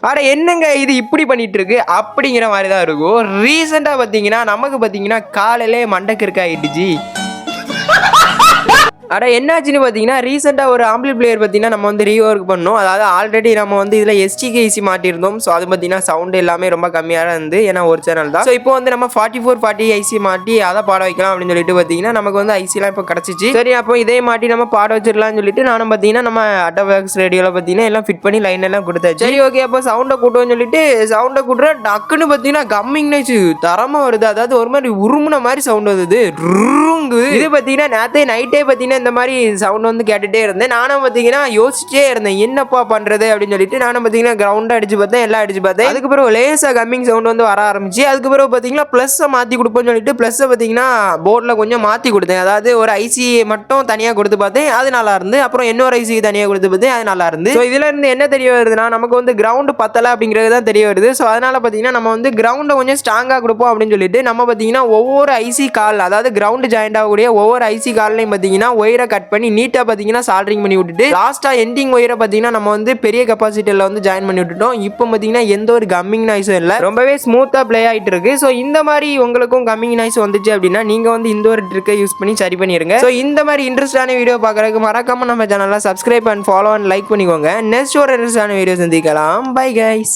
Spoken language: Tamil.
அட என்னங்க இது இப்படி பண்ணிட்டு இருக்கு அப்படிங்கிற மாதிரி தான் இருக்கும். ரீசெண்டா பாத்தீங்கன்னா நமக்கு பாத்தீங்கன்னா காலையிலே மண்டக்கு இருக்காயிடுச்சு. அட என்னாச்சுன்னு பார்த்தீங்கன்னா ரீசெண்டாக ஒரு ஆம்பிளிஃபையர் பார்த்தீங்கன்னா நம்ம வந்து ரீஒர்க் பண்ணோம். அதாவது ஆல்ரெடி நம்ம வந்து இதில் எஸ்டிகேசி மாட்டியிருந்தோம். ஸோ அது பார்த்தீங்கன்னா சவுண்ட் எல்லாமே ரொம்ப கம்மியாக இருந்து ஏன்னா ஒரு சேனல் தான். ஸோ இப்போ வந்து நம்ம 4440 ஐசி மாட்டி அதை பாட வைக்கலாம் அப்படின்னு சொல்லிட்டு பார்த்தீங்கன்னா நமக்கு வந்து ஐசிலாம் இப்போ கிடச்சிச்சு. சரி அப்போ இதே மாட்டி நம்ம பாட வச்சிடலாம்னு சொல்லிட்டு நானும் பார்த்தீங்கன்னா நம்ம அட்டோவேக்ஸ் ரேடியோவில் பார்த்தீங்கன்னா எல்லாம் ஃபிட் பண்ணி லைன் எல்லாம் கொடுத்தாச்சு. சரி ஓகே அப்போ சவுண்டை கூட்டுவோம்னு சொல்லிட்டு சவுண்டை கூட்டுற டக்குன்னு பார்த்தீங்கன்னா கம்மிங் நைஸ் தரமாக வருது. அதாவது ஒரு மாதிரி உருமுன மாதிரி சவுண்ட் வருது. இது பார்த்தீங்கன்னா நேற்றே நைட்டே பார்த்தீங்கன்னா இந்த மாதிரி சவுண்ட் வந்து கேட்டுட்டே இருந்தேன். நானும் பார்த்தீங்கன்னா யோசிச்சே இருந்தேன் என்னப்பா பண்றது அப்படின்னு சொல்லிட்டு நானும் பார்த்தீங்கன்னா கிரவுண்ட் அடிச்சு பார்த்தேன், எல்லாம் அடிச்சு பார்த்தேன். அதுக்கப்புறம் லேசா கம்மிங் சவுண்ட் வந்து வர ஆரம்பிச்சு. அதுக்கப்புறம் பார்த்தீங்கன்னா ப்ளஸ்ஸை மாற்றி கொடுப்போம்னு சொல்லிட்டு ப்ளஸ்ஸை பார்த்தீங்கன்னா போர்டில் கொஞ்சம் மாற்றி கொடுத்தேன். அதாவது ஒரு ஐசி மட்டும் தனியாக கொடுத்து பார்த்தேன், அது நல்லா இருந்து. அப்புறம் இன்னொரு ஐசிக்கு தனியாக கொடுத்து பார்த்தேன், அது நல்லா இருந்து. ஸோ இதுல இருந்து என்ன தெரிய வருதுன்னா நமக்கு வந்து கிரவுண்ட் பத்தலை அப்படிங்கிறது தான் தெரிய வருது. ஸோ அதனால பார்த்தீங்கன்னா நம்ம வந்து கிரவுண்டை கொஞ்சம் ஸ்ட்ராங்காக கொடுப்போம் அப்படின்னு சொல்லிட்டு நம்ம பார்த்தீங்கன்னா ஒவ்வொரு ஐசி கால் அதாவது கிரவுண்ட் ஜாயிண்ட் ஆகக்கூடிய ஒவ்வொரு ஐசி கால்லையும் பார்த்தீங்கன்னா ஒயரை கட் பண்ணி நீட்டா பாத்தீங்கன்னா சால்டரிங் பண்ணி விட்டுட்டு லாஸ்டா எண்டிங் ஒயரை பாத்தீங்கன்னா நம்ம வந்து பெரிய கெபாசிட்டர்ல வந்து ஜாயின் பண்ணி விட்டுட்டோம். இப்போ பாத்தீங்கன்னா எந்த ஒரு கம்மிங் நாய்ஸும் இல்ல, ரொம்பவே ஸ்மூத்தா ப்ளே ஆயிட்டு இருக்கு. ஸோ இந்த மாதிரி உங்களுக்கும் கம்மிங் நாய்ஸ் வந்துச்சு அப்படின்னா நீங்க வந்து இந்த ஒரு ட்ரிக்கை யூஸ் பண்ணி சரி பண்ணிருங்க. ஸோ இந்த மாதிரி இன்ட்ரெஸ்டான வீடியோ பார்க்கறதுக்கு மறக்காம நம்ம சேனலை subscribe and follow and like பண்ணிக்கோங்க. நெக்ஸ்ட் ஒரு இன்ட்ரெஸ்டான வீடியோ சந்திக்கலாம். Bye guys.